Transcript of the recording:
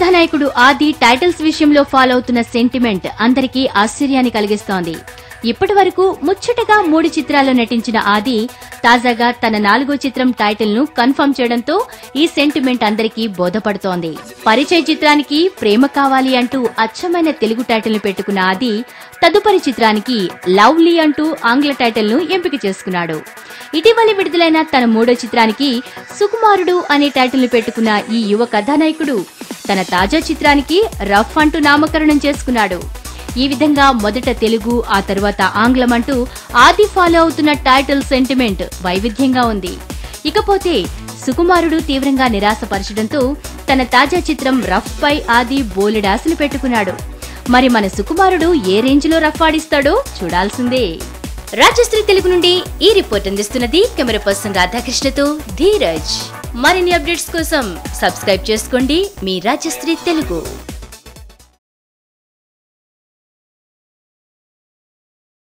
కథానాయకుడు ఆది టైటిల్స్ విషయంలో ఫాలో అవుతున్న సెంటిమెంట్ అందరికీ ఆశ్చర్యాన్ని కలిగిస్తోంది. ఇప్పటి వరకు ముచ్చటగా 3 చిత్రాల్లో నటించిన ఆది తాజాగా తన 4వ చిత్రం టైటిల్ ను కన్ఫర్మ్ చేయడంతో ఈ సెంటిమెంట్ అందరికీ బోధపడుతోంది. పరిచయ చిత్రానికి ప్రేమ కావాలి అంటూ అచ్చమైన తెలుగు టైటిల్ ను పెట్టుకున్న ఆది తదుపరి చిత్రానికి లవ్లీ అంటూ ఆంగ్ల టైటిల్ ను ఎంపిక చేసుకున్నాడు. ఇటీవల విడుదలైన తన 3వ చిత్రానికి సుకుమారుడు అనే టైటిల్ ను పెట్టుకున్న ఈ యువ కథానాయకుడు తన తాజా చిత్రానికి రఫ్ అంటూ నామకరణం చేసుకున్నాడు. ఈ విధంగా మొదట తెలుగు, ఆ తరువాత ఆంగ్లం అంటూ ఆది ఫాలో అవుతున్న టైటిల్ సెంటిమెంట్ వైవిధ్యంగా ఉంది. ఇకపోతే సుకుమారుడు తీవ్రంగా నిరాశపరచడంతో తన తాజా చిత్రం రఫ్ పై ఆది బోలెడాశలు పెట్టుకున్నాడు. మరి మన సుకుమారుడు ఏ రేంజ్ లో రఫ్ ఆడిస్తాడో చూడాల్సిందే. రాజశ్రీ తెలుగు నుండి ఈ రిపోర్ట్ అందిస్తున్నది కెమెరా పర్సన్ రాధాకృష్ణతో ధీరజ్. మరిన్ని అప్డేట్స్ కోసం సబ్స్క్రైబ్ చేసుకోండి మీ రాజశ్రీ తెలుగు.